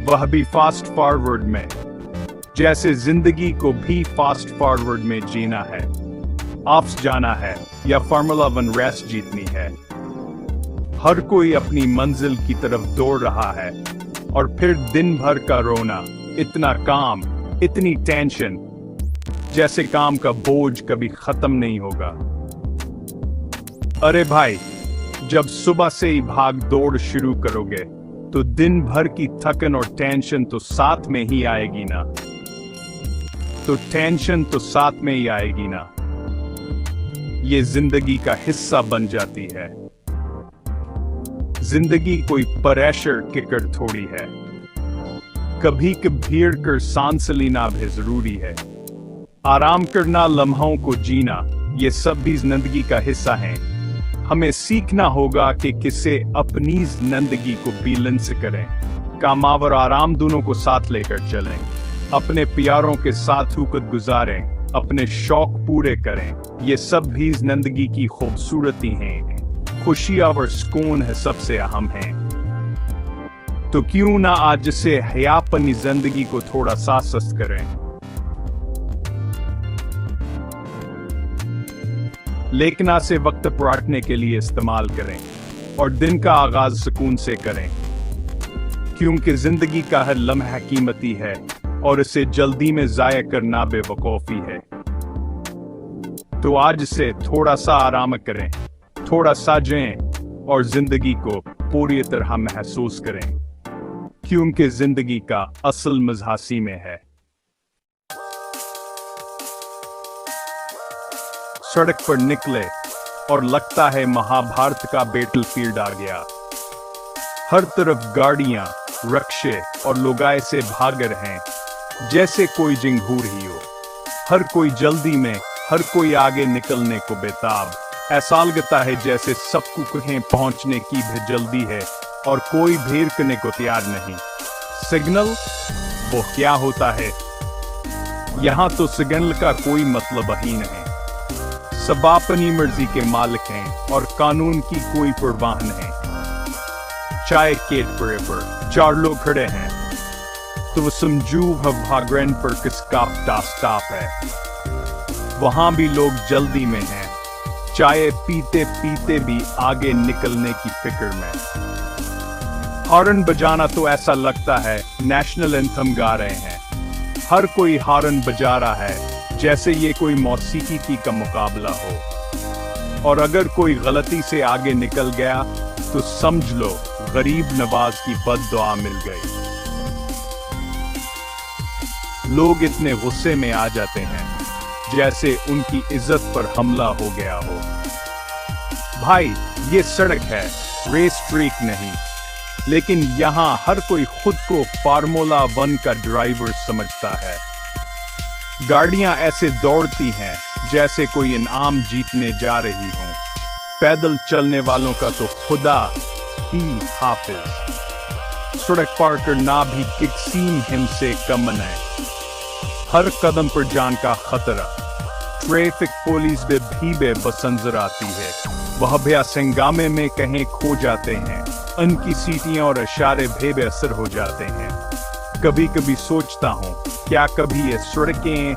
वह भी fast forward में, जैसे जिंदगी को भी फास्ट फॉरवर्ड में जीना है। ऑफ्स जाना है या फार्मूला 1 रेस जीतनी है। हर कोई अपनी मंजिल की तरफ दौड़ रहा है, और फिर दिन भर का रोना, इतना काम, इतनी टेंशन, जैसे काम का बोझ कभी खत्म नहीं होगा। अरे भाई, जब सुबह से ही भाग दौड़ शुरू करोगे तो दिन भर की थकन और टेंशन तो साथ में ही आएगी ना। ये जिंदगी का हिस्सा बन जाती है। जिंदगी कोई प्रेशर किकर थोड़ी है। कभी कभी कर सांस लेना भी जरूरी है। आराम करना, लम्हों को जीना, ये सब भी जिंदगी का हिस्सा है। हमें सीखना होगा कि किसे अपनी जिंदगी को बैलेंस करें, काम और आराम दोनों को साथ लेकर चलें, अपने प्यारों के साथ वक्त गुजारें, अपने शौक पूरे करें। ये सब भी जिंदगी की खूबसूरती हैं। खुशी और सुकून है सबसे अहम है। तो क्यों ना आज से अपनी जिंदगी को थोड़ा सा सस्त करें। लेखना से वक्त पराटने के लिए इस्तेमाल करें और दिन का आगाज सुकून से करें, क्योंकि जिंदगी का हर लम्हा कीमती है और इसे जल्दी में जाया करना बेवकूफी है। तो आज से थोड़ा सा आराम करें, थोड़ा सा जिएं और जिंदगी को पूरी तरह महसूस करें, क्योंकि जिंदगी का असल मजा इसी में है। सड़क पर निकले और लगता है महाभारत का बैटलफील्ड आ गया। हर तरफ गाड़ियां, रक्शे और लोग ऐसे भाग रहे हैं जैसे कोई जंगूर ही हो। हर कोई जल्दी में, हर कोई आगे निकलने को बेताब। ऐसा लगता है जैसे सबको कहीं पहुंचने की भी जल्दी है और कोई भी रुकने को तैयार नहीं। सिग्नल वो क्या होता है? यहाँ तो सिग्नल का कोई मतलब ही नहीं। सब अपनी मर्जी के मालिक हैं और कानून की कोई परवाह नहीं। चाय गेट पर 4 लोग खड़े हैं तो वो समझू भागरन पर किसका स्टॉप है। वहां भी लोग जल्दी में हैं, चाय पीते पीते भी आगे निकलने की फिक्र में। हॉर्न बजाना तो ऐसा लगता है नेशनल एंथम गा रहे हैं। हर कोई हॉर्न बजा रहा है जैसे ये कोई मौसीकी का मुकाबला हो। और अगर कोई गलती से आगे निकल गया तो समझ लो गरीब नवाज की बद्दुआ मिल गई। लोग इतने गुस्से में आ जाते हैं जैसे उनकी इज्जत पर हमला हो गया हो। भाई, ये सड़क है, रेस ट्रैक नहीं। लेकिन यहाँ हर कोई खुद को फार्मूला 1 का ड्राइवर समझता है। गाड़ियां ऐसे दौड़ती हैं जैसे कोई इनाम जीतने जा रही हों। पैदल चलने वालों का तो खुदा ही हाफिज। सड़क पार करना भी किसी हिम से कम है। हर कदम पर जान का खतरा। ट्रैफिक पुलिस भी बसंजर आती है। वह भी हंगामे में कहीं खो जाते हैं। उनकी सीटियां और इशारे भी असर हो जाते हैं। कभी कभी सोचता हूँ, क्या कभी ये सड़कें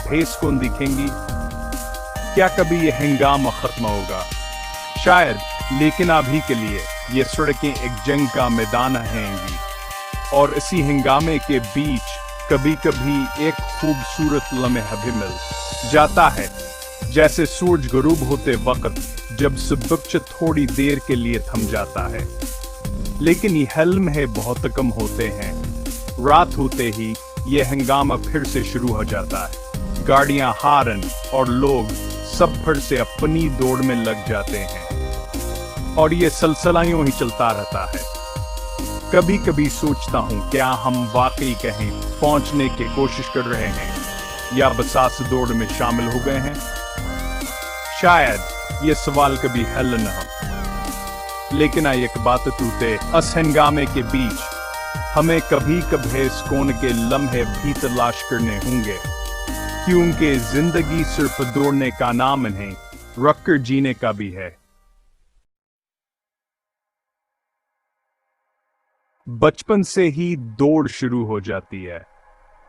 भेस को दिखेंगी? क्या कभी ये हंगामा खत्म होगा? शायद, लेकिन अभी के लिए ये सड़कें एक जंग का मैदान रहेंगी। और इसी हंगामे के बीच कभी कभी एक खूबसूरत लम्हा भी मिल जाता है, जैसे सूरज गुरूब होते वक्त जब सुबह थोड़ी देर के लिए थम जाता है। लेकिन ये हल्म है बहुत कम होते हैं। रात होते ही ये हंगामा फिर से शुरू हो जाता है। गाड़ियां, हारन और लोग सब फिर से अपनी दौड़ में लग जाते हैं और ये सिलसिला यूं ही चलता रहता है। कभी कभी सोचता हूँ, क्या हम वाकई कहीं पहुंचने की कोशिश कर रहे हैं या बसास दौड़ में शामिल हो गए हैं? शायद ये सवाल कभी हल न हो। लेकिन एक बात टूटे, इस हंगामे के बीच हमें कभी कभी सुकून के लम्हे भी तलाश करने होंगे, क्योंकि जिंदगी सिर्फ दौड़ने का नाम नहीं, रखकर जीने का भी है। बचपन से ही दौड़ शुरू हो जाती है।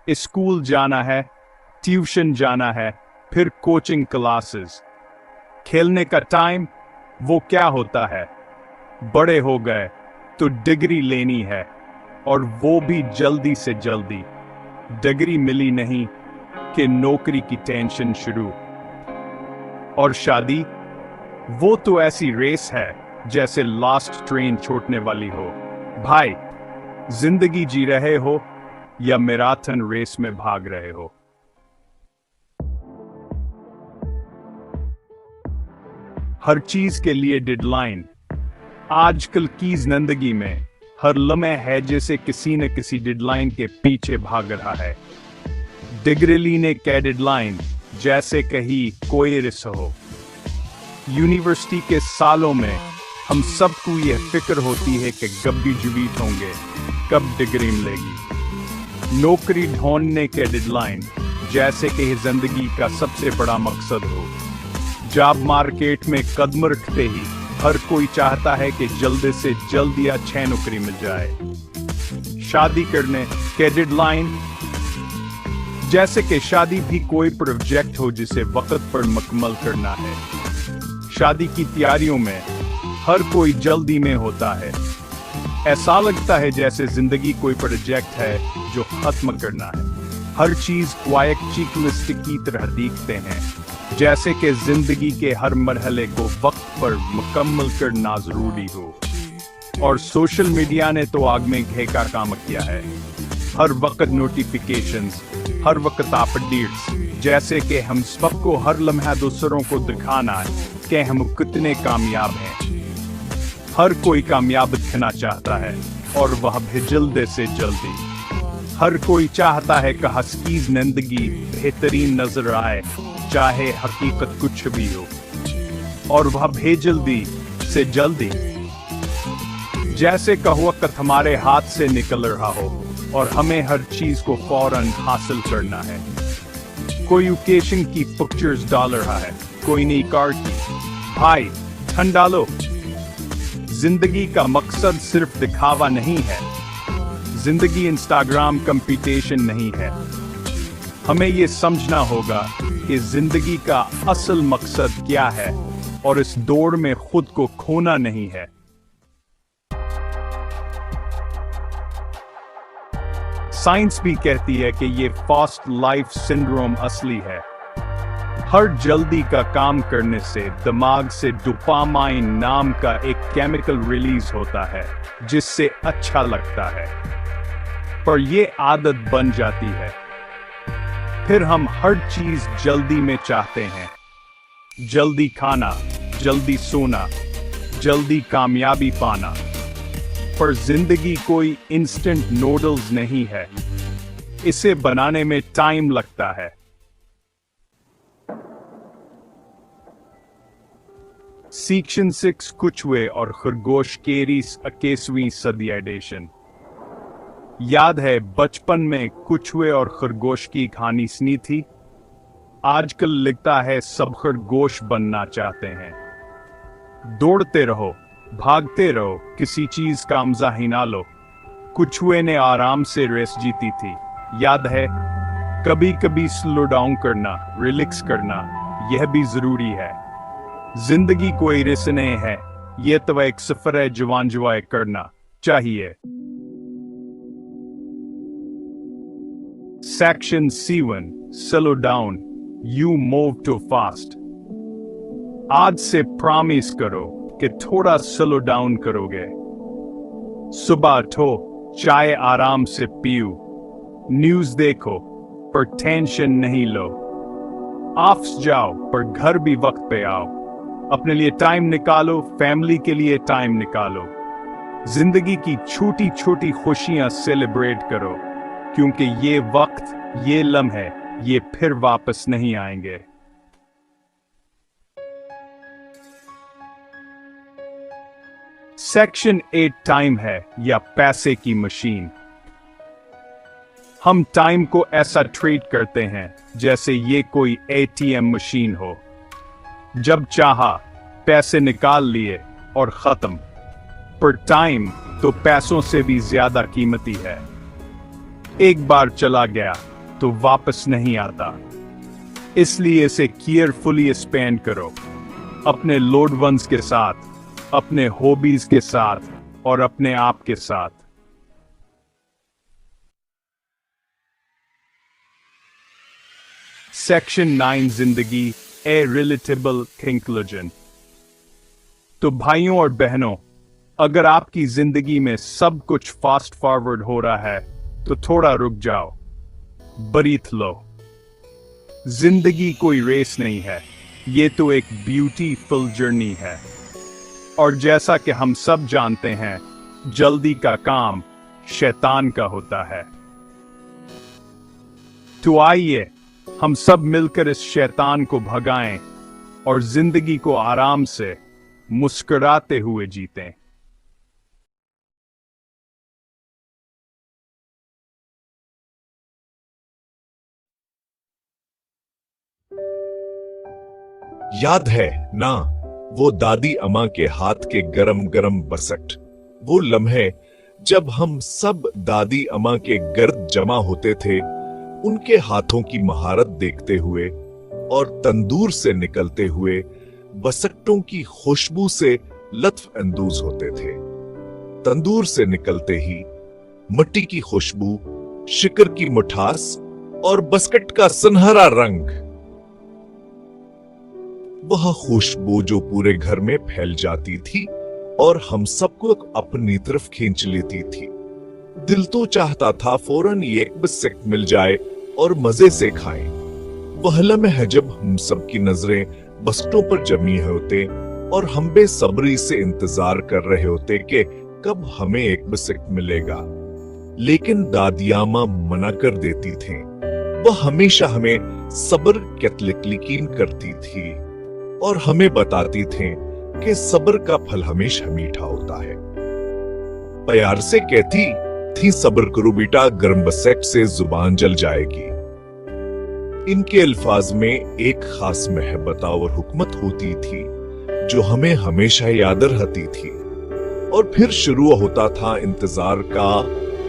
स्कूल जाना है, ट्यूशन जाना है, फिर कोचिंग क्लासेस। खेलने का टाइम वो क्या होता है? बड़े हो गए तो डिग्री लेनी है, और वो भी जल्दी से जल्दी। डिग्री मिली नहीं कि नौकरी की टेंशन शुरू। और शादी, वो तो ऐसी रेस है जैसे लास्ट ट्रेन छूटने वाली हो। भाई, जिंदगी जी रहे हो या मैराथन रेस में भाग रहे हो? हर चीज के लिए डेडलाइन। आजकल की जिंदगी में हर लम्हे है जैसे किसी न किसी डेडलाइन के पीछे भाग रहा है। डिग्री लेने के डेडलाइन जैसे कहीं कोई रिस हो। यूनिवर्सिटी के सालों में हम सबको यह फिक्र होती है कि कब ग्रेजुएट होंगे, कब डिग्री मिलेगी। नौकरी ढूंढने के डेडलाइन जैसे कि जिंदगी का सबसे बड़ा मकसद हो। जॉब मार्केट में कदम रखते ही हर कोई चाहता है कि जल्दी से जल्दी अच्छी नौकरी मिल जाए। शादी करने के डेडलाइन जैसे कि शादी भी कोई प्रोजेक्ट हो जिसे वक्त पर मुकम्मल करना है। शादी की तैयारियों में हर कोई जल्दी में होता है। ऐसा लगता है जैसे जिंदगी कोई प्रोजेक्ट है जो खत्म करना है। हर चीज को एक चेकलिस्ट की तरह दिखते हैं, जैसे कि जिंदगी के हर मरहले को वक्त पर मुकम्मल करना जरूरी हो। और सोशल मीडिया ने तो आग में घे का काम किया है। हर वक्त नोटिफिकेशंस, हर वक्त अपडेट्स, जैसे कि हम सबको हर लम्हा दूसरों को दिखाना है कि हम कितने कामयाब हैं। हर कोई कामयाब दिखना चाहता है, और वह भी जल्दी से जल्दी। हर कोई चाहता है कि उसकी जिंदगी बेहतरीन नजर आए, चाहे हकीकत कुछ भी हो, और वह भी जल्दी से जल्दी। जैसे का वक्त हमारे हाथ से निकल रहा हो और हमें हर चीज को फौरन हासिल करना है। कोई ओकेजन की पिक्चर्स डाल रहा है, कोई नई कार की। भाई, ठंडा लो। जिंदगी का मकसद सिर्फ दिखावा नहीं है। जिंदगी इंस्टाग्राम कंपटीशन नहीं है। हमें ये समझना होगा कि जिंदगी का असल मकसद क्या है, और इस दौड़ में खुद को खोना नहीं है। साइंस भी कहती है कि ये फास्ट लाइफ सिंड्रोम असली है। हर जल्दी का काम करने से दिमाग से डोपामाइन नाम का एक केमिकल रिलीज होता है, जिससे अच्छा लगता है, पर ये आदत बन जाती है। फिर हम हर चीज जल्दी में चाहते हैं। जल्दी खाना, जल्दी सोना, जल्दी कामयाबी पाना। पर जिंदगी कोई इंस्टेंट नूडल्स नहीं है। इसे बनाने में टाइम लगता है। सेक्शन 6 कुछुए और खरगोश केरी 21वीं सदी एडिशन। याद है बचपन में कुछुए और खरगोश की कहानी सुनी थी। आजकल लिखता है सब खरगोश बनना चाहते हैं। दौड़ते रहो, भागते रहो, किसी चीज का मजा ही ना लो। कुछुए ने आराम से रेस जीती थी। याद है, कभी कभी स्लो डाउन करना, रिलैक्स करना, यह भी जरूरी है। जिंदगी कोई रेस नहीं है, यह तो एक सफर है जो एंजॉय करना चाहिए। Section 7 Slow down, you move too fast। आज से प्रॉमिस करो कि थोड़ा स्लो डाउन करोगे। सुबह उठो, चाय आराम से पियो, न्यूज देखो, पर टेंशन नहीं लो। ऑफिस जाओ, पर घर भी वक्त पे आओ। अपने लिए टाइम निकालो, फैमिली के लिए टाइम निकालो। जिंदगी की छोटी छोटी खुशियां सेलिब्रेट करो, क्योंकि ये वक्त, ये लम्हे, ये फिर वापस नहीं आएंगे। सेक्शन 8 टाइम है या पैसे की मशीन। हम टाइम को ऐसा ट्रीट करते हैं जैसे ये कोई एटीएम मशीन हो। जब चाहा पैसे निकाल लिए और खत्म। पर टाइम तो पैसों से भी ज्यादा कीमती है। एक बार चला गया तो वापस नहीं आता, इसलिए इसे केयरफुली स्पेंड करो, अपने लोड वंस के साथ, अपने हॉबीज के साथ और अपने आप के साथ। सेक्शन 9 जिंदगी ए रिलेटेबल कंक्लूजन। तो भाइयों और बहनों, अगर आपकी जिंदगी में सब कुछ फास्ट फॉरवर्ड हो रहा है तो थोड़ा रुक जाओ, ब्रीथ लो। जिंदगी कोई रेस नहीं है, ये तो एक ब्यूटीफुल जर्नी है। और जैसा कि हम सब जानते हैं, जल्दी का काम शैतान का होता है। तो आइए हम सब मिलकर इस शैतान को भगाएं और जिंदगी को आराम से मुस्कुराते हुए जीतें। याद है ना वो दादी अम्मा के हाथ के गरम गरम बसट, वो लम्हे जब हम सब दादी अम्मा के गर्द जमा होते थे, उनके हाथों की महारत देखते हुए और तंदूर से निकलते हुए बसट्टों की खुशबू से लत्फ अंदोज होते थे। तंदूर से निकलते ही मिट्टी की खुशबू, शिकर की मिठास और बस्कट का सुनहरा रंग, वह खुशबू जो पूरे घर में फैल जाती थी और हम सबको अपनी तरफ खींच लेती थी। दिल तो चाहता था फौरन एक बिस्किट मिल जाए और मजे से खाएं। वह लम्हा है जब हम सबकी नजरें बस्कटों पर जमी होते और हम बेसब्री से इंतजार कर रहे होते कि कब हमें एक बिस्किट मिलेगा, लेकिन दादियां मां मना कर देती थीं। वह हमेशा हमें सब्र यकीन करती थी और हमें बताती थीं कि सब्र का फल हमेशा मीठा होता है। प्यार से कहती थी, सब्र करो बेटा, गर्म बस्कट से जुबान जल जाएगी। इनके अल्फाज में एक खास महबत और हुकमत होती थी जो हमें हमेशा याद रहती थी। और फिर शुरू होता था इंतजार का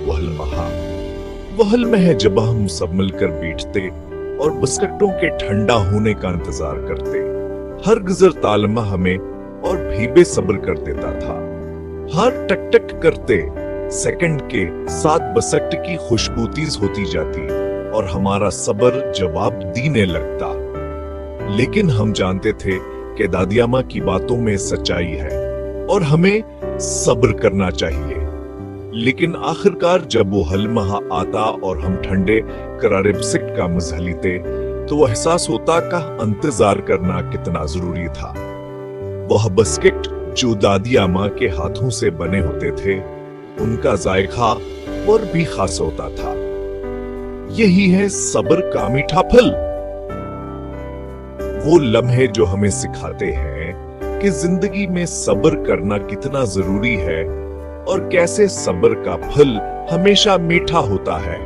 वह लम्हा जब हम सब मिलकर बैठते और बिस्किटों के ठंडा होने का इंतजार करते। हर गुजरता लम्हा हमें और भी बेसब्र कर देता था। हर टक टक करते सेकंड के साथ बिस्किट की खुशबू तेज होती जाती और हमारा सब्र जवाब देने लगता। लेकिन हम जानते थे कि दादिया माँ की बातों में सच्चाई है और हमें सब्र करना चाहिए। लेकिन आखिरकार जब वो हलमहा आता और हम ठंडे करारे बिस्किट का मजा लेते, तो वो एहसास होता का इंतजार करना कितना जरूरी था। वह बिस्किट जो दादिया माँ के हाथों से बने होते थे, उनका जायका और भी खास होता था। यही है सब्र का मीठा फल। वो लम्हे जो हमें सिखाते हैं कि जिंदगी में सब्र करना कितना जरूरी है और कैसे सब्र का फल हमेशा मीठा होता है।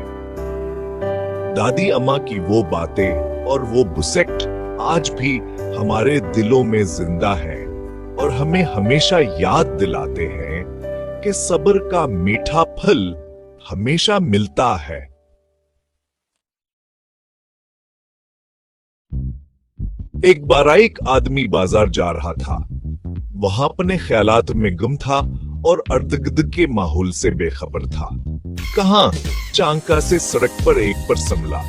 दादी अम्मा की वो बातें और वो बिस्किट आज भी हमारे दिलों में जिंदा है और हमें हमेशा याद दिलाते हैं कि सब्र का मीठा फल हमेशा मिलता है। एक बार एक आदमी बाजार जा रहा था। वहां अपने ख्यालात में गुम था और अर्द-गिर्द के माहौल से बेखबर था। कहां चांका से सड़क पर एक पर संभला।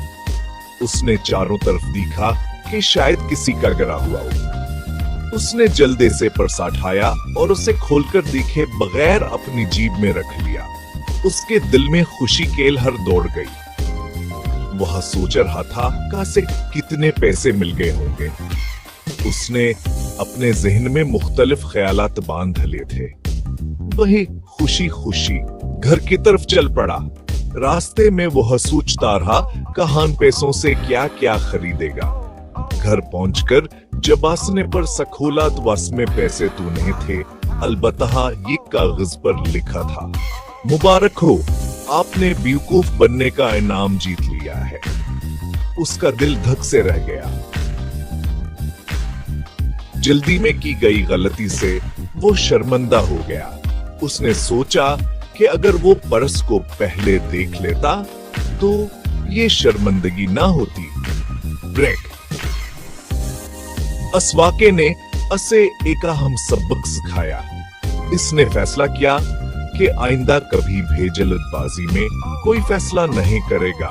उसने चारों तरफ देखा कि शायद किसी का गिरा हुआ हो। उसने जल्दी से पर्स उठाया और उसे खोलकर देखे बगैर अपनी जेब में रख लिया। उसके दिल में खुशी के लहर दौड़ गई। वह सोच रहा था कैसे कितने पैसे मिल गए होंगे। उसने अपने जहन में मुख्तलिफ ख्यालात बांध लिए थे। वही खुशी खुशी घर की तरफ चल पड़ा। रास्ते में वह सोचता रहा कहां पैसों से क्या क्या खरीदेगा। घर पहुंचकर जब आसने पर सखोला तो बस में पैसे तो नहीं थे, अलबत्ता ये कागज पर लिखा था, मुबारक हो, आपने बेवकूफ बनने का इनाम जीत लिया है। उसका दिल धक से रह गया। जल्दी में की गई गलती से वो शर्मिंदा हो गया। उसने सोचा कि अगर वो परस को पहले देख लेता तो ये शर्मिंदगी ना होती। ब्रेक। अस्वाके ने असे एक अहम सबक सिखाया। इसने फैसला किया कि आइंदा कभी भी जल्दबाजी में कोई फैसला नहीं करेगा।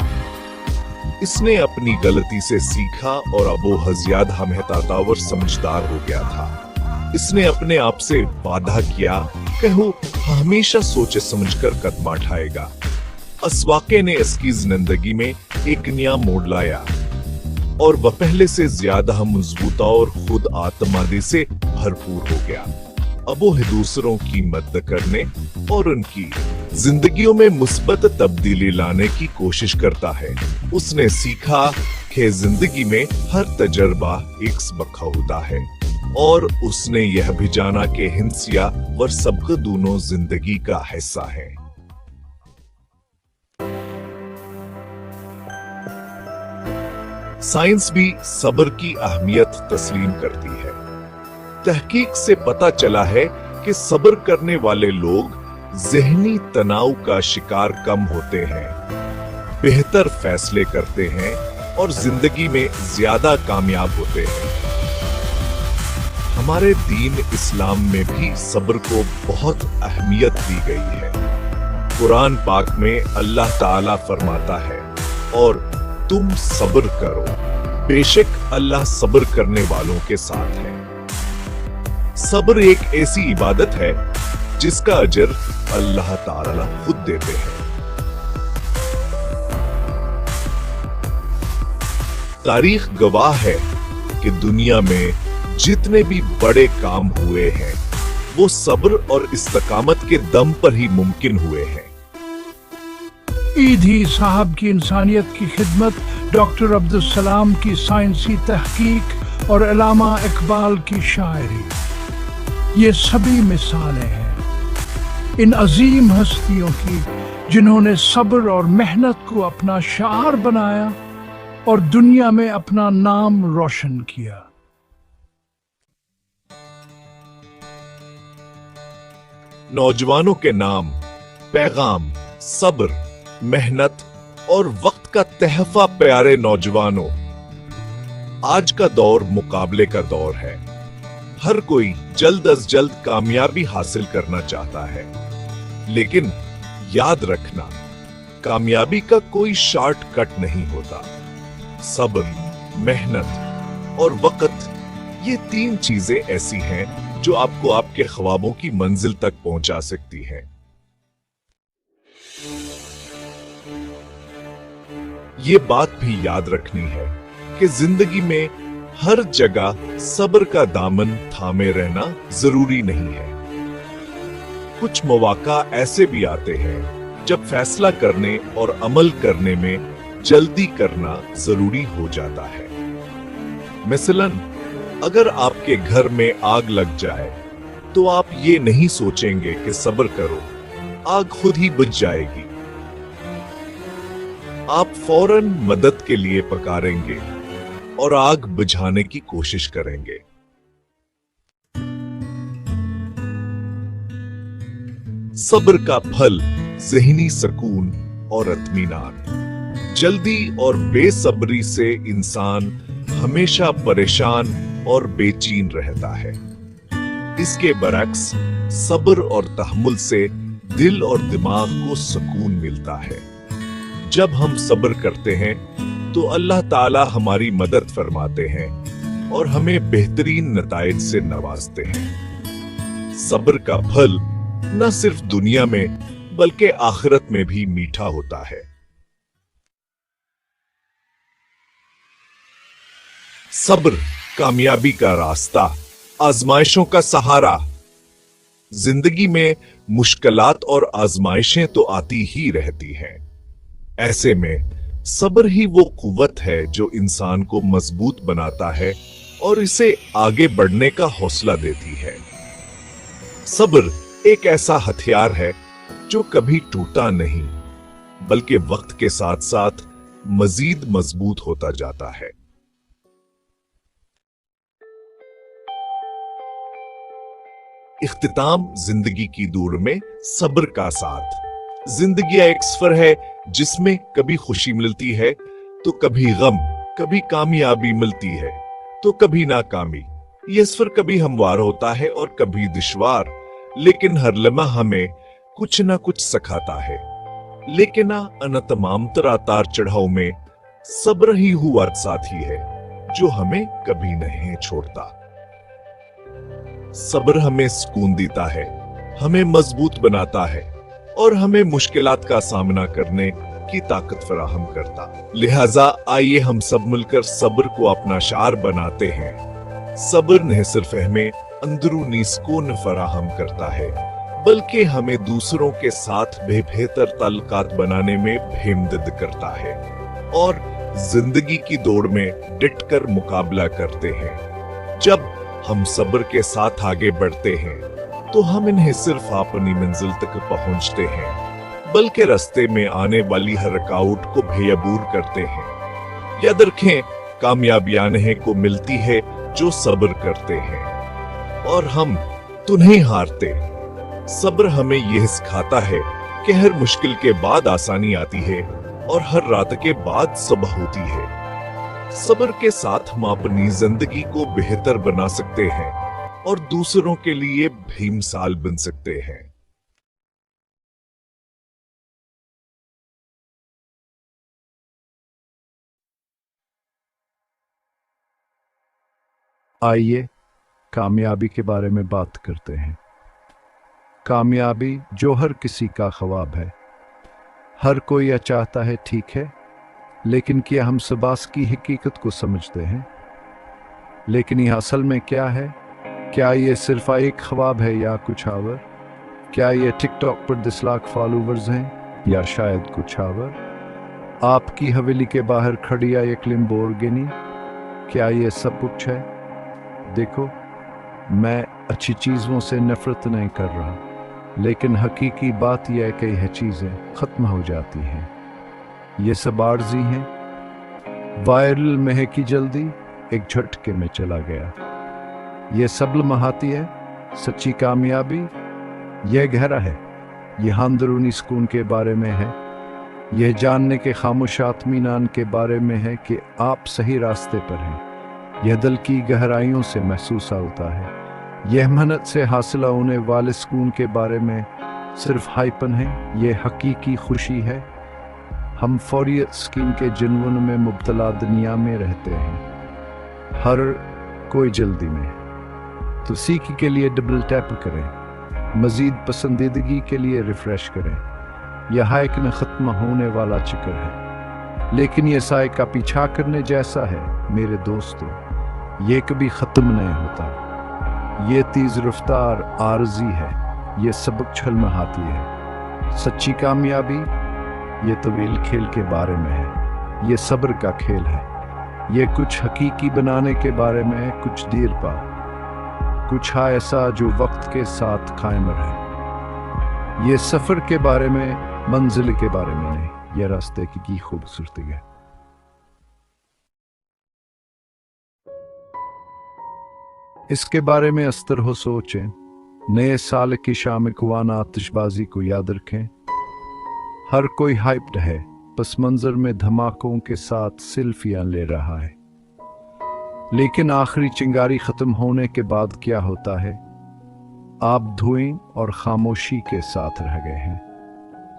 इसने अपनी गलती से सीखा और अब वो ज्यादा मेहनतावर समझदार हो गया था। इसने अपने आप से वादा किया कि वो हमेशा सोचे समझकर कदम उठाएगा। अस्वाके ने इसकी जिंदगी में एक नया मोड़ लाया और वह पहले से ज्यादा मजबूत और खुद आत्मवादी से भरपूर हो गया। अब वो दूसरों की मदद करने और उनकी जिंदगियों में मुस्बत तब्दीली लाने की कोशिश करता है। उसने सीखा कि जिंदगी में हर तजर्बा एक सबक होता है और उसने यह भी जाना कि हिंसिया व सबक दोनों जिंदगी का हिस्सा है। साइंस भी सब्र की अहमियत तस्लीम करती है। तहकीक से पता चला है कि सब्र करने वाले लोग ज़हनी तनाव का शिकार कम होते हैं, बेहतर फैसले करते हैं और जिंदगी में ज्यादा कामयाब होते हैं। हमारे दीन इस्लाम में भी सब्र को बहुत अहमियत दी गई है। कुरान पाक में अल्लाह ताला फरमाता है, और तुम सब्र करो, बेशक अल्लाह सब्र करने वालों के साथ है। सब्र एक ऐसी इबादत है जिसका अजर अल्लाह ताला खुद देते हैं। तारीख गवाह है कि दुनिया में जितने भी बड़े काम हुए हैं वो सब्र और इस्तकामत के दम पर ही मुमकिन हुए हैं। ईदी साहब की इंसानियत की खिदमत, डॉक्टर अब्दुल सलाम की साइंसी तहकीक और अल्लामा इकबाल की शायरी, ये सभी मिसालें हैं इन अजीम हस्तियों की जिन्होंने सब्र और मेहनत को अपना शार बनाया और दुनिया में अपना नाम रोशन किया। नौजवानों के नाम, पैगाम, सब्र, मेहनत और वक्त का तहफा। प्यारे नौजवानों, आज का दौर मुकाबले का दौर है। हर कोई जल्द अज जल्द कामयाबी हासिल करना चाहता है, लेकिन याद रखना, कामयाबी का कोई शॉर्टकट नहीं होता। सब्र, मेहनत और वक्त, ये तीन चीजें ऐसी हैं जो आपको आपके ख्वाबों की मंजिल तक पहुंचा सकती हैं। ये बात भी याद रखनी है कि जिंदगी में हर जगह सब्र का दामन थामे रहना जरूरी नहीं है। कुछ मौका ऐसे भी आते हैं जब फैसला करने और अमल करने में जल्दी करना जरूरी हो जाता है। मसलन, अगर आपके घर में आग लग जाए तो आप ये नहीं सोचेंगे कि सब्र करो, आग खुद ही बुझ जाएगी। आप फौरन मदद के लिए पुकारेंगे और आग बुझाने की कोशिश करेंगे। सब्र का फल ज़हनी सुकून और इत्मीनान। जल्दी और बेसब्री से इंसान हमेशा परेशान और बेचैन रहता है। इसके बरक्स सब्र और तहम्मुल से दिल और दिमाग को सुकून मिलता है। जब हम सब्र करते हैं तो अल्लाह ताला हमारी मदद फरमाते हैं और हमें बेहतरीन नताइज से नवाजते हैं। सब्र का फल न सिर्फ दुनिया में बल्कि आखिरत में भी मीठा होता है। सब्र कामयाबी का रास्ता, आजमाइशों का सहारा। जिंदगी में मुश्किलात और आजमाइशें तो आती ही रहती हैं। ऐसे में सब्र ही वो कुव्वत है जो इंसान को मजबूत बनाता है और इसे आगे बढ़ने का हौसला देती है। सब्र एक ऐसा हथियार है जो कभी टूटा नहीं, बल्कि वक्त के साथ साथ मजीद मजबूत होता जाता है। इख्तिताम जिंदगी की दौड़ में सब्र का साथ। जिंदगी एक सफर है जिसमें कभी खुशी मिलती है तो कभी गम, कभी कामयाबी मिलती है तो कभी नाकामी। यह सफर कभी हमवार होता है और कभी दुश्वार, लेकिन हर लम्हा हमें कुछ ना कुछ सिखाता है। लेकिन अन तमाम तार चढ़ाव में सब्र ही हुआ साथी है जो हमें कभी नहीं छोड़ता। सब्र हमें सुकून देता है, हमें मजबूत बनाता है और हमें मुश्किलात का सामना करने की ताकत फराहम करता। लिहाजा आइए हम सब मिलकर सब्र को अपना शार बनाते हैं। सब्र न सिर्फ हमें अंदरूनी सुकून फराहम करता है बल्कि हमें दूसरों के साथ बेहतर ताल्लुकात बनाने में हिम्मत करता है और जिंदगी की दौड़ में डट कर मुकाबला करते हैं। जब हम सब्र के साथ आगे बढ़ते हैं तो हम इन्हें सिर्फ अपनी मंजिल तक पहुंचते हैं बल्कि रास्ते में आने वाली हर रुकावट को बेअबूर करते हैं। याद रखें, कामयाबियां इन्हें को मिलती है जो सब्र करते हैं और हम तो नहीं हारते। सब्र हमें यह सिखाता है कि हर मुश्किल के बाद आसानी आती है और हर रात के बाद सुबह होती है। सब्र के साथ हम अपनी जिंदगी को बेहतर बना सकते हैं और दूसरों के लिए भी मिसाल बन सकते हैं। आइए कामयाबी के बारे में बात करते हैं। कामयाबी जो हर किसी का ख्वाब है, हर कोई यह चाहता है, ठीक है, लेकिन क्या हम सबास की हकीकत को समझते हैं? लेकिन यह असल में क्या है? क्या ये सिर्फ एक ख्वाब है या कुछ और? क्या ये टिकटॉक पर 10 लाख फॉलोवर्स हैं या शायद कुछ और? आपकी हवेली के बाहर खड़ी एक लैम्बोर्गिनी, क्या ये सब कुछ है? देखो, मैं अच्छी चीज़ों से नफरत नहीं कर रहा, लेकिन हकीकी बात यह है कि यह चीज़ें ख़त्म हो जाती हैं। ये सब आर्जी हैं। वायरल में की जल्दी एक झटके में चला गया। ये सब लम्हाती है। सच्ची कामयाबी यह गहरा है। यह अंदरूनी सुकून के बारे में है। यह जानने के खामोश इत्मीनान के बारे में है कि आप सही रास्ते पर हैं। यह दिल की गहराइयों से महसूस होता है। यह मेहनत से हासिल होने वाले सुकून के बारे में सिर्फ हाइपन है। यह हकीकी खुशी है। हम फौरियत स्कीम के जुनून में मुब्तला दुनिया में रहते हैं, हर कोई जल्दी में। तो सीखी के लिए डबल टैप करें, मजीद पसंदीदगी के लिए रिफ्रेश करें। यह हाइक न ख़त्म होने वाला चक्कर है, लेकिन यह साए का पीछा करने जैसा है मेरे दोस्तों। ये कभी ख़त्म नहीं होता। ये तेज़ रफ्तार आर्जी है। ये सबक छलमहाती है। सच्ची कामयाबी ये तवील खेल के बारे में है। ये सब्र का खेल है। ये कुछ हकीकी बनाने के बारे में है, कुछ देर बाद, कुछ ऐसा जो वक्त के साथ कायम रहे। ये सफ़र के बारे में, मंजिल के बारे में नहीं। ये रास्ते की खूबसूरती है। इसके बारे में अस्तर हो सोचें। नए साल की शाम कुवाना आतिशबाजी को याद रखें। हर कोई हाइप्ड है, पस मंजर में धमाकों के साथ सेल्फियां ले रहा है, लेकिन आखिरी चिंगारी खत्म होने के बाद क्या होता है? आप धुएं और खामोशी के साथ रह गए हैं।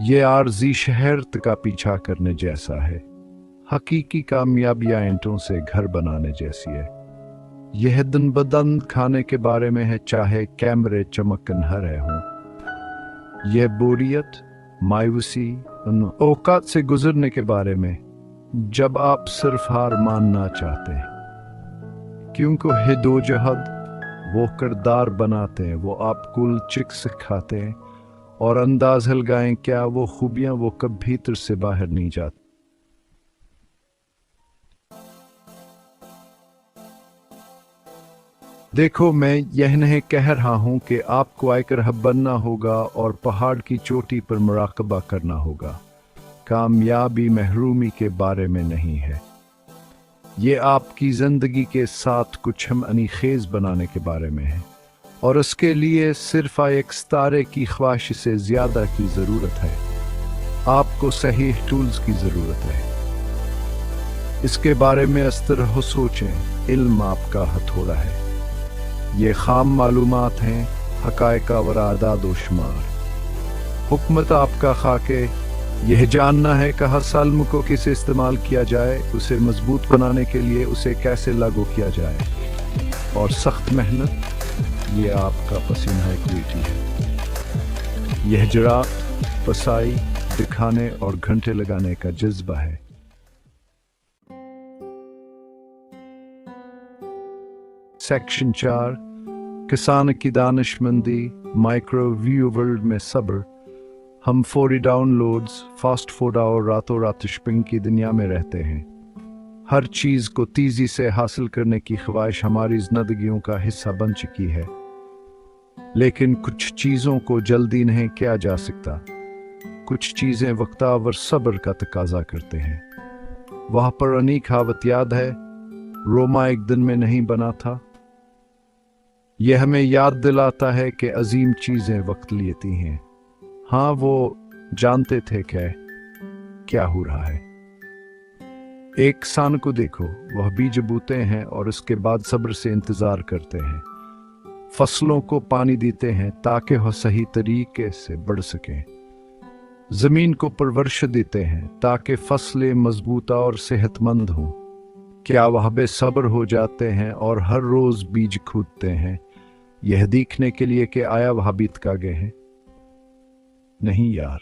ये आर्जी शहरत का पीछा करने जैसा है। हकीकी कामयाबियां ईंटों से घर बनाने जैसी है। यह दिन बदन खाने के बारे में है, चाहे कैमरे चमकन रहे हों। यह बोरियत, मायूसी, उन औकात से गुजरने के बारे में जब आप सिर्फ हार मानना चाहते हैं, क्योंकि हिदोजहद वो किरदार बनाते हैं, वो आपको चिक सिखाते हैं और अंदाज लगाएं क्या वो खूबियां वो कब भीतर से बाहर नहीं जाती। देखो, मैं यह नहीं कह रहा हूं कि आपको आयकर हब बनना होगा और पहाड़ की चोटी पर मुराकबा करना होगा। कामयाबी महरूमी के बारे में नहीं है। ये आपकी जिंदगी के साथ कुछ हम अनीखेज बनाने के बारे में है। और उसके लिए सिर्फ एक सितारे की ख्वाहिश से ज्यादा की जरूरत है। आपको सही टूल्स की जरूरत है। इसके बारे में इस तरह सोचें, इल्म आपका हथौड़ा है। ये खाम मालूमात हैं, हकायक और आदाद व शुमार। हुकमत आपका खाके यह जानना है कि हर सालम को किसे इस्तेमाल किया जाए, उसे मजबूत बनाने के लिए उसे कैसे लागू किया जाए। और सख्त मेहनत, ये आपका पसीना क्वालिटी है। यह जरा पसाई दिखाने और घंटे लगाने का जज्बा है। सेक्शन 4, किसान की दानिशमंदी, माइक्रोवेव वर्ल्ड में सब्र। हम फौरी डाउनलोड्स, फास्ट फूड और रातों रात शॉपिंग की दुनिया में रहते हैं। हर चीज को तेजी से हासिल करने की ख्वाहिश हमारी जिंदगियों का हिस्सा बन चुकी है। लेकिन कुछ चीजों को जल्दी नहीं किया जा सकता। कुछ चीजें वक्त और सब्र का तकाजा करते हैं। वहां पर अनी कहावत याद है, रोमा एक दिन में नहीं बना था। यह हमें याद दिलाता है कि अजीम चीजें वक्त लेती हैं। हाँ, वो जानते थे कि क्या हो रहा है। एक किसान को देखो, वह बीज बोते हैं और उसके बाद सब्र से इंतजार करते हैं। फसलों को पानी देते हैं ताकि वह सही तरीके से बढ़ सकें। जमीन को परवरिश देते हैं ताकि फसलें मजबूत और सेहतमंद हों। क्या वह बेसब्र हो जाते हैं और हर रोज बीज खोदते हैं, यह देखने के लिए कि आया वह बीत का गए हैं? नहीं यार,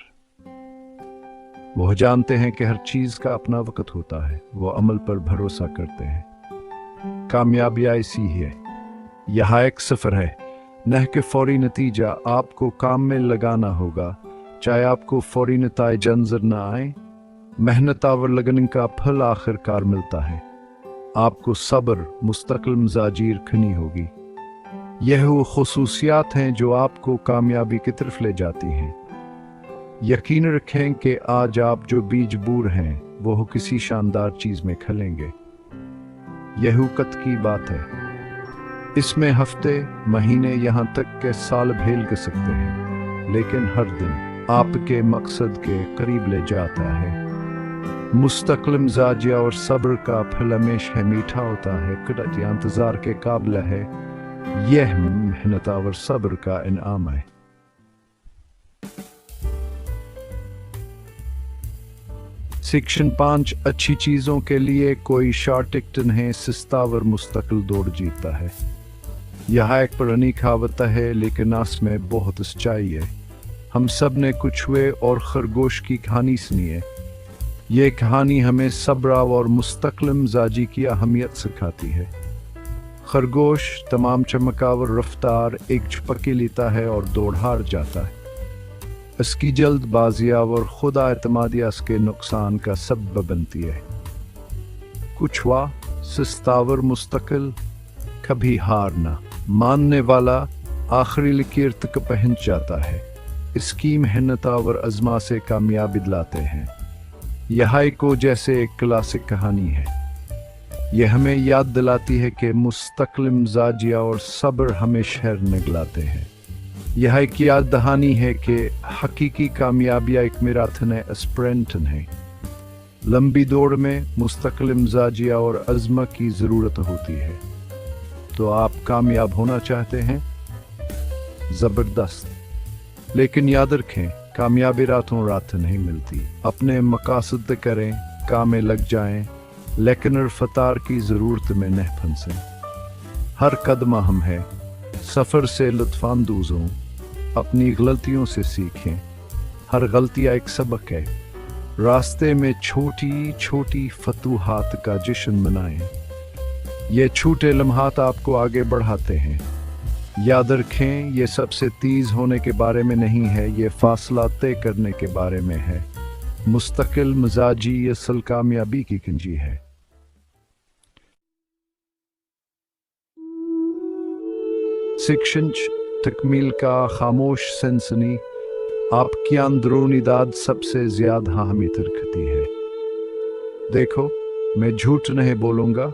वह जानते हैं कि हर चीज का अपना वक्त होता है। वो अमल पर भरोसा करते हैं। कामयाबी ऐसी ही है। यह एक सफर है, न कि फौरी नतीजा। आपको काम में लगाना होगा, चाहे आपको फौरी नतीजा नजर न आए। मेहनत और लगन का फल आखिरकार मिलता है। आपको सब्र, मुस्तकिल मिजाजी रखनी होगी। यह वो खुसूसियात हैं जो आपको कामयाबी की तरफ ले जाती हैं। यकीन रखें कि आज आप जो बीज बो रहे हैं वो किसी शानदार चीज में खलेंगे। यह वक़्त की बात है। इसमें हफ्ते, महीने, यहाँ तक के साल भेल कर सकते हैं, लेकिन हर दिन आपके मकसद के करीब ले जाता है। मुस्तकिल मिजाजिया और सब्र का फल हमेशा मीठा होता है, कदर इंतजार के काबिल है। यह मेहनत और सब्र का इनाम है। सेक्शन 5, अच्छी चीजों के लिए कोई शॉर्ट टिकट नहीं, सस्ता और मुस्तकिल दौड़ जीतता है। यह एक पुरानी कहावत है, लेकिन इसमें बहुत सच्चाई है। हम सब ने कुछ हुए और खरगोश की कहानी सुनी है। ये कहानी हमें सब्र और मुस्तकिल मिजाजी की अहमियत सिखाती है। खरगोश तमाम चमकावर रफ्तार एक झपकी लेता है और दौड़ हार जाता है। इसकी जल्दबाजी और खुदा एतमादिया इसके नुकसान का सबब बनती है। कुछ हुआ सस्तावर मुस्तकिल, कभी हार ना मानने वाला आखिरी लकीर तक पहुंच जाता है। इसकी मेहनत और अज़मा से कामयाबी दिलाते हैं। यह को जैसे एक क्लासिक कहानी है। यह हमें याद दिलाती है कि मुस्तकिल मिजाजिया और सब्र हमें शहर निगलाते हैं। यह एक याद दहानी है कि हकीकी कामयाबियाँ एक मैराथन है, स्प्रिंट है। लंबी दौड़ में मुस्तकिल मिजाजिया और अज़्मा की ज़रूरत होती है। तो आप कामयाब होना चाहते हैं? ज़बरदस्त। लेकिन याद रखें, कामयाबी रातों रात नहीं मिलती। अपने मकासद करें, काम में लग जाएं, लेकिन रफ्तार की ज़रूरत में न फंसें। हर कदम हम है, सफ़र से लुत्फ़ानंदोज़ हों, अपनी गलतियों से सीखें। हर गलतियाँ एक सबक है। रास्ते में छोटी छोटी फतूहात का जश्न मनाएं। ये छोटे लम्हात आपको आगे बढ़ाते हैं। याद रखें, ये सबसे तेज होने के बारे में नहीं है, ये फासला तय करने के बारे में है। मुस्तकिल मिजाजी असल कामयाबी की कुंजी है। सेक्शन तकमील का खामोश सनसनी। आपकी अंदरूनी दाद सबसे ज्यादा अहमियत रखती है। देखो, मैं झूठ नहीं बोलूंगा,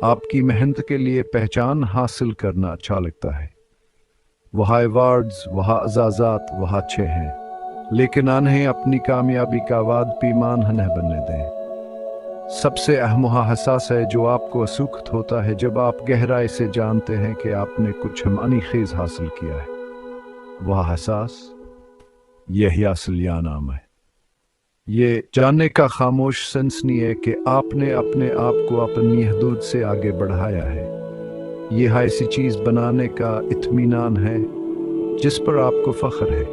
आपकी मेहनत के लिए पहचान हासिल करना अच्छा लगता है। वहाँ अवार्ड्स, वहाँ एजाज़ात, वहाँ अच्छे हैं, लेकिन उन्हें अपनी कामयाबी का वाद पैमान न बनने दें। सबसे अहम वहाँ एहसास है जो आपको असुखत होता है जब आप गहराई से जानते हैं कि आपने कुछ हमआनी खेज हासिल किया है। वह एहसास, यही असल नाम है। ये जानने का खामोश सनसनी है कि आपने अपने आप को अपनी हदूद से आगे बढ़ाया है। यह ऐसी चीज़ बनाने का इत्मीनान है जिस पर आपको फख्र है,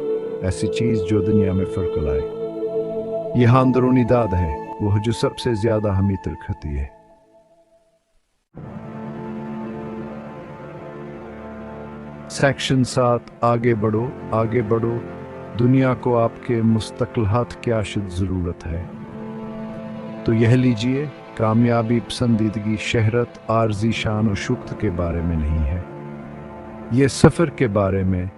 ऐसी चीज़ जो दुनिया में फ़र्क लाए। यह अंदरूनी दाद है, वह जो सबसे ज्यादा हमें तरखती है। सेक्शन 7, आगे बढ़ो, आगे बढ़ो। दुनिया को आपके मुस्तकलहात की आशिद ज़रूरत है। तो यह लीजिए, कामयाबी, पसंदीदगी, शहरत, आर्जी शान और शुक्त के बारे में नहीं है। यह सफ़र के बारे में,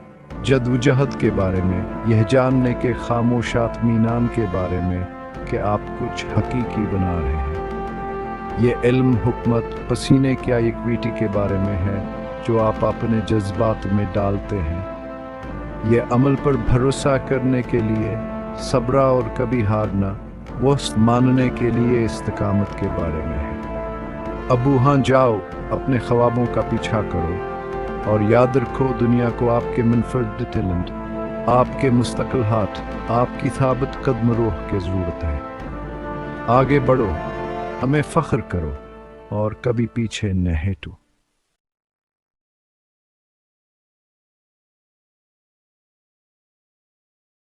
जद्दोजहद के बारे में, यह जानने के खामोश इत्मीनान के बारे में कि आप कुछ हकीकी बना रहे हैं। ये इल्म, हुकमत, पसीने क्या इक्विटी के बारे में है जो आप अपने जज्बात में डालते हैं। ये अमल पर भरोसा करने के लिए, सब्र और कभी हारना, वस्त मानने के लिए इस्तिकामत के बारे में है। अब वहाँ जाओ, अपने ख्वाबों का पीछा करो और याद रखो दुनिया को आपके मुनफरद टैलेंट, आपके मुस्तकलहात, आपकी साबित कदम रूह की ज़रूरत है। आगे बढ़ो, हमें फ़ख्र करो और कभी पीछे न हटो।